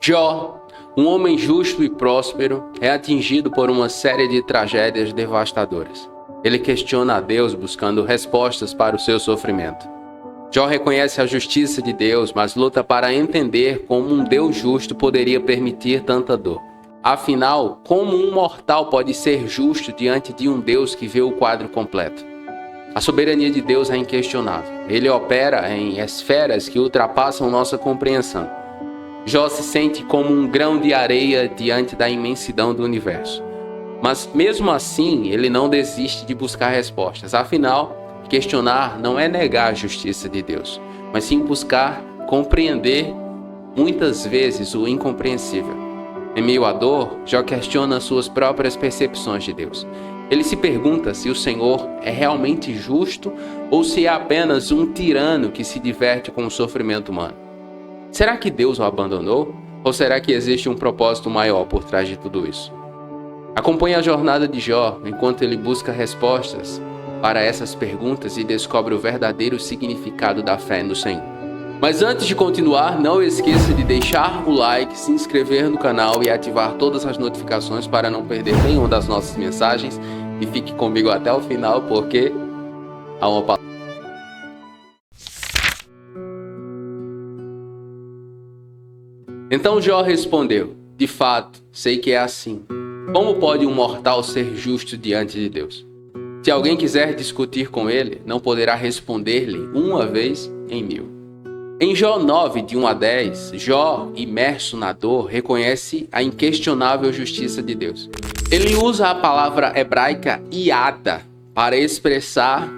Jó, um homem justo e próspero, é atingido por uma série de tragédias devastadoras. Ele questiona a Deus buscando respostas para o seu sofrimento. Jó reconhece a justiça de Deus, mas luta para entender como um Deus justo poderia permitir tanta dor. Afinal, como um mortal pode ser justo diante de um Deus que vê o quadro completo? A soberania de Deus é inquestionável. Ele opera em esferas que ultrapassam nossa compreensão. Jó se sente como um grão de areia diante da imensidão do universo. Mas mesmo assim, ele não desiste de buscar respostas. Afinal, questionar não é negar a justiça de Deus, mas sim buscar compreender, muitas vezes, o incompreensível. Em meio à dor, Jó questiona suas próprias percepções de Deus. Ele se pergunta se o Senhor é realmente justo ou se é apenas um tirano que se diverte com o sofrimento humano. Será que Deus o abandonou? Ou será que existe um propósito maior por trás de tudo isso? Acompanhe a jornada de Jó enquanto ele busca respostas para essas perguntas e descobre o verdadeiro significado da fé no Senhor. Mas antes de continuar, não esqueça de deixar o like, se inscrever no canal e ativar todas as notificações para não perder nenhuma das nossas mensagens. E fique comigo até o final, porque há uma palavra. Então Jó respondeu: de fato, sei que é assim. Como pode um mortal ser justo diante de Deus? Se alguém quiser discutir com ele, não poderá responder-lhe uma vez em 1000. Em Jó 9, de 1 a 10, Jó, imerso na dor, reconhece a inquestionável justiça de Deus. Ele usa a palavra hebraica iada para expressar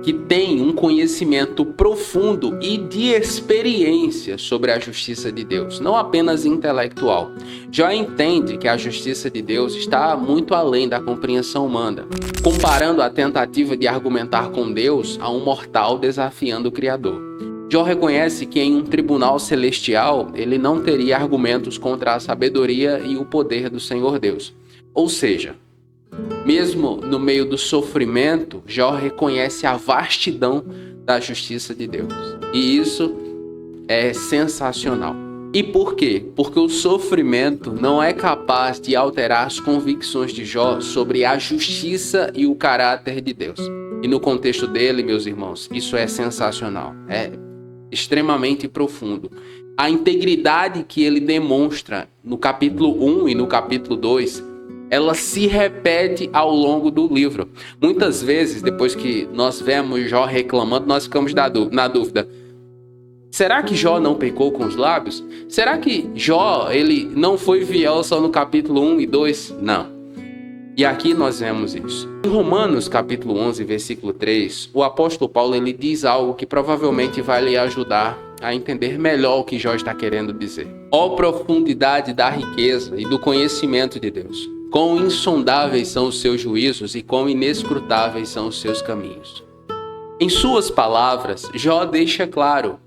que tem um conhecimento profundo e de experiência sobre a justiça de Deus, não apenas intelectual. Jó entende que a justiça de Deus está muito além da compreensão humana, comparando a tentativa de argumentar com Deus a um mortal desafiando o Criador. Jó reconhece que em um tribunal celestial ele não teria argumentos contra a sabedoria e o poder do Senhor Deus. Ou seja, mesmo no meio do sofrimento, Jó reconhece a vastidão da justiça de Deus. E isso é sensacional. E por quê? Porque o sofrimento não é capaz de alterar as convicções de Jó sobre a justiça e o caráter de Deus. E no contexto dele, meus irmãos, isso é sensacional. É extremamente profundo. A integridade que ele demonstra no capítulo 1 e no capítulo 2, ela se repete ao longo do livro. Muitas vezes, depois que nós vemos Jó reclamando, nós ficamos na dúvida. Será que Jó não pecou com os lábios? Será que Jó ele não foi fiel só no capítulo 1 e 2? Não. E aqui nós vemos isso. Em Romanos capítulo 11, versículo 3, o apóstolo Paulo ele diz algo que provavelmente vai lhe ajudar a entender melhor o que Jó está querendo dizer. Ó profundidade da riqueza e do conhecimento de Deus! Quão insondáveis são os seus juízos e quão inescrutáveis são os seus caminhos. Em suas palavras, Jó deixa claro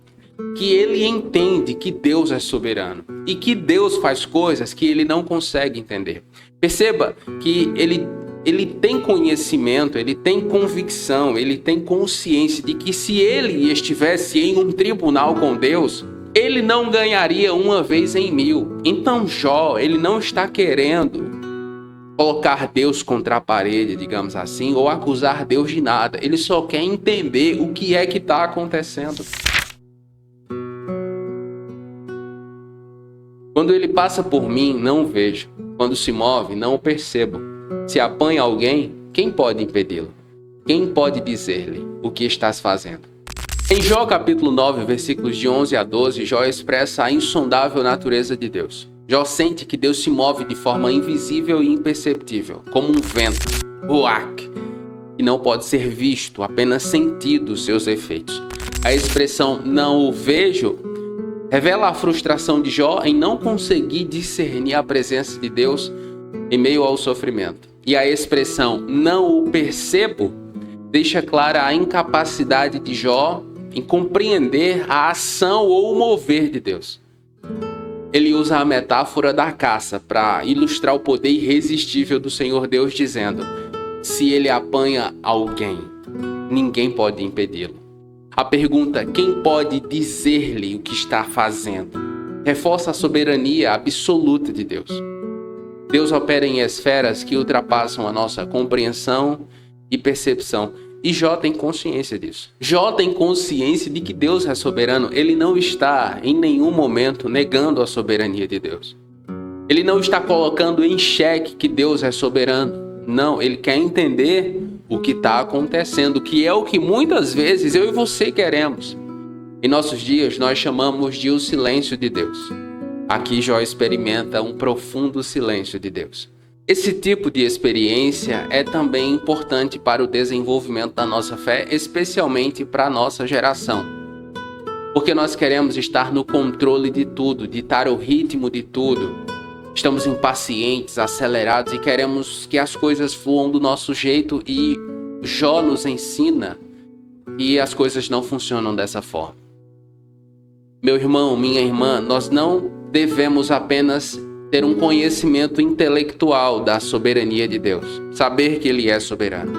que ele entende que Deus é soberano e que Deus faz coisas que ele não consegue entender. Perceba que ele tem conhecimento, ele tem convicção, ele tem consciência de que se ele estivesse em um tribunal com Deus, ele não ganharia uma vez em 1000. Então Jó, ele não está querendo colocar Deus contra a parede, digamos assim, ou acusar Deus de nada. Ele só quer entender o que é que está acontecendo. Quando ele passa por mim, não o vejo. Quando se move, não o percebo. Se apanha alguém, quem pode impedi-lo? Quem pode dizer-lhe o que estás fazendo? Em Jó capítulo 9, versículos de 11 a 12, Jó expressa a insondável natureza de Deus. Jó sente que Deus se move de forma invisível e imperceptível, como um vento, ruach, que não pode ser visto, apenas sentido os seus efeitos. A expressão não o vejo revela a frustração de Jó em não conseguir discernir a presença de Deus em meio ao sofrimento. E a expressão não o percebo deixa clara a incapacidade de Jó em compreender a ação ou o mover de Deus. Ele usa a metáfora da caça para ilustrar o poder irresistível do Senhor Deus, dizendo: se ele apanha alguém, ninguém pode impedi-lo. A pergunta, quem pode dizer-lhe o que está fazendo, reforça a soberania absoluta de Deus. Deus opera em esferas que ultrapassam a nossa compreensão e percepção. E Jó tem consciência disso. Jó tem consciência de que Deus é soberano. Ele não está em nenhum momento negando a soberania de Deus. Ele não está colocando em xeque que Deus é soberano. Não, ele quer entender o que está acontecendo, que é o que muitas vezes eu e você queremos. Em nossos dias, nós chamamos de o silêncio de Deus. Aqui Jó experimenta um profundo silêncio de Deus. Esse tipo de experiência é também importante para o desenvolvimento da nossa fé, especialmente para a nossa geração. Porque nós queremos estar no controle de tudo, ditar o ritmo de tudo. Estamos impacientes, acelerados e queremos que as coisas fluam do nosso jeito, e Jó nos ensina que as coisas não funcionam dessa forma. Meu irmão, minha irmã, nós não devemos apenas ter um conhecimento intelectual da soberania de Deus, saber que Ele é soberano.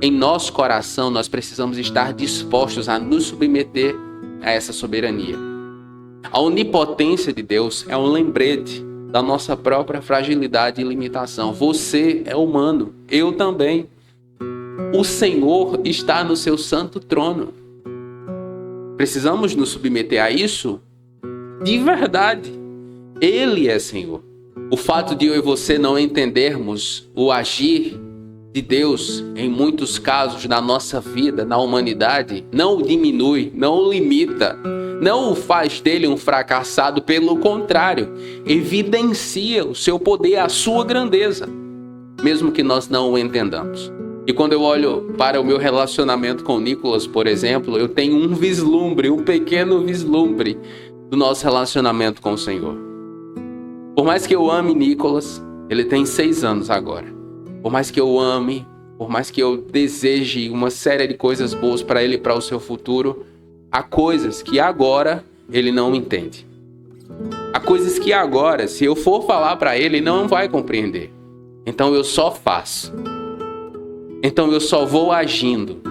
Em nosso coração, nós precisamos estar dispostos a nos submeter a essa soberania. A onipotência de Deus é um lembrete da nossa própria fragilidade e limitação. Você é humano, eu também. O Senhor está no seu santo trono. Precisamos nos submeter a isso de verdade. Ele é Senhor. O fato de eu e você não entendermos o agir de Deus em muitos casos na nossa vida, na humanidade, não o diminui, não o limita, não o faz dele um fracassado. Pelo contrário, evidencia o seu poder, a sua grandeza, mesmo que nós não o entendamos. E quando eu olho para o meu relacionamento com o Nicolas, por exemplo, eu tenho um vislumbre, um pequeno vislumbre do nosso relacionamento com o Senhor. Por mais que eu ame Nicolas, ele tem 6 anos agora. Por mais que eu ame, por mais que eu deseje uma série de coisas boas para ele e para o seu futuro, há coisas que agora ele não entende. Há coisas que agora, se eu for falar para ele, não vai compreender. Então eu só faço. Então eu só vou agindo.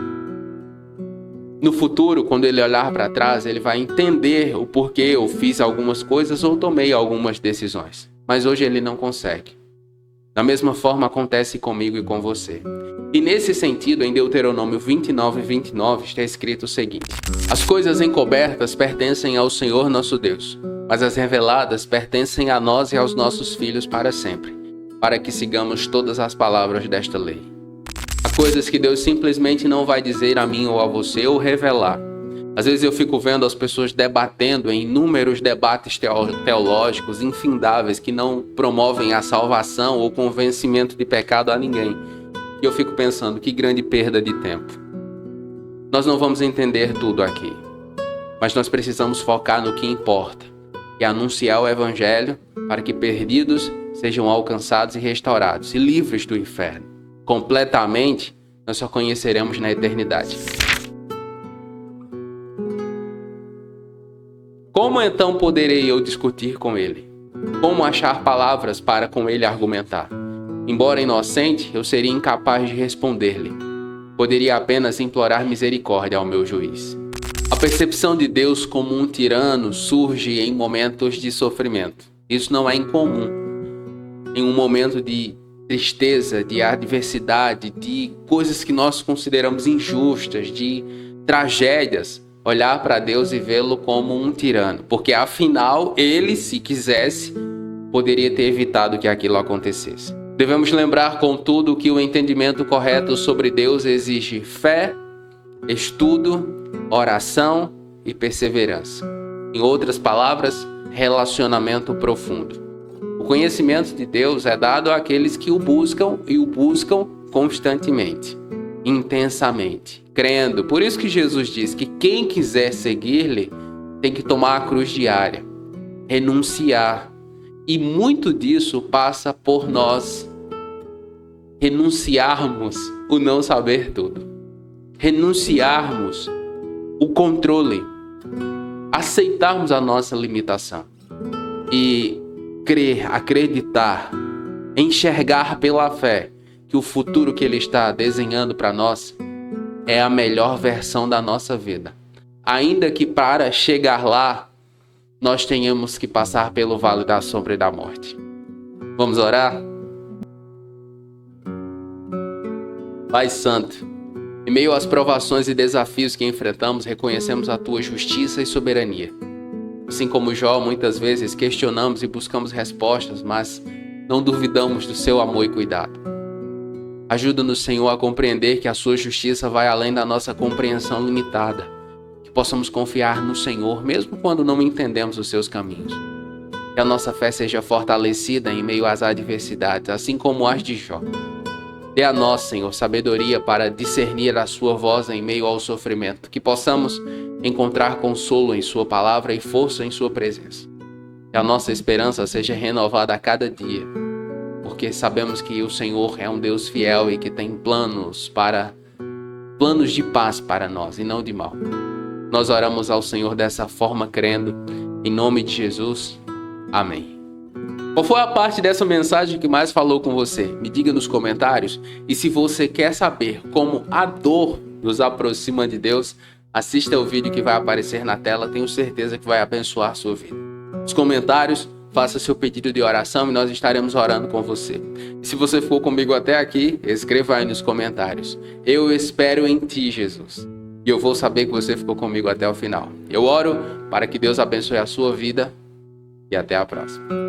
No futuro, quando ele olhar para trás, ele vai entender o porquê eu fiz algumas coisas ou tomei algumas decisões. Mas hoje ele não consegue. Da mesma forma acontece comigo e com você. E nesse sentido, em Deuteronômio 29:29, está escrito o seguinte: as coisas encobertas pertencem ao Senhor nosso Deus, mas as reveladas pertencem a nós e aos nossos filhos para sempre, para que sigamos todas as palavras desta lei. Há coisas que Deus simplesmente não vai dizer a mim ou a você ou revelar. Às vezes eu fico vendo as pessoas debatendo em inúmeros debates teológicos infindáveis que não promovem a salvação ou convencimento de pecado a ninguém. E eu fico pensando, que grande perda de tempo. Nós não vamos entender tudo aqui, mas nós precisamos focar no que importa, que é anunciar o Evangelho para que perdidos sejam alcançados e restaurados e livres do inferno. Completamente, nós só conheceremos na eternidade. Como então poderei eu discutir com ele? Como achar palavras para com ele argumentar? Embora inocente, eu seria incapaz de responder-lhe. Poderia apenas implorar misericórdia ao meu juiz. A percepção de Deus como um tirano surge em momentos de sofrimento. Isso não é incomum. Em um momento de tristeza, de adversidade, de coisas que nós consideramos injustas, de tragédias, olhar para Deus e vê-lo como um tirano. Porque afinal, ele, se quisesse, poderia ter evitado que aquilo acontecesse. Devemos lembrar, contudo, que o entendimento correto sobre Deus exige fé, estudo, oração e perseverança. Em outras palavras, relacionamento profundo. O conhecimento de Deus é dado àqueles que o buscam e o buscam constantemente, intensamente, crendo. Por isso que Jesus diz que quem quiser seguir-lhe tem que tomar a cruz diária, renunciar. E muito disso passa por nós renunciarmos o não saber tudo, renunciarmos o controle, aceitarmos a nossa limitação e crer, acreditar, enxergar pela fé que o futuro que Ele está desenhando para nós é a melhor versão da nossa vida. Ainda que para chegar lá nós tenhamos que passar pelo vale da sombra e da morte. Vamos orar? Pai Santo, em meio às provações e desafios que enfrentamos, reconhecemos a Tua justiça e soberania. Assim como Jó, muitas vezes questionamos e buscamos respostas, mas não duvidamos do Seu amor e cuidado. Ajuda-nos, Senhor, a compreender que a Sua justiça vai além da nossa compreensão limitada. Que possamos confiar no Senhor, mesmo quando não entendemos os Seus caminhos. Que a nossa fé seja fortalecida em meio às adversidades, assim como as de Jó. Dê a nós, Senhor, sabedoria para discernir a Sua voz em meio ao sofrimento. Que possamos encontrar consolo em Sua palavra e força em Sua presença. Que a nossa esperança seja renovada a cada dia. Porque sabemos que o Senhor é um Deus fiel e que tem planos de paz para nós e não de mal. Nós oramos ao Senhor dessa forma, crendo, em nome de Jesus. Amém. Qual foi a parte dessa mensagem que mais falou com você? Me diga nos comentários. E se você quer saber como a dor nos aproxima de Deus, assista o vídeo que vai aparecer na tela. Tenho certeza que vai abençoar a sua vida. Nos comentários, faça seu pedido de oração e nós estaremos orando com você. E se você ficou comigo até aqui, escreva aí nos comentários. Eu espero em Ti, Jesus. E eu vou saber que você ficou comigo até o final. Eu oro para que Deus abençoe a sua vida e até a próxima.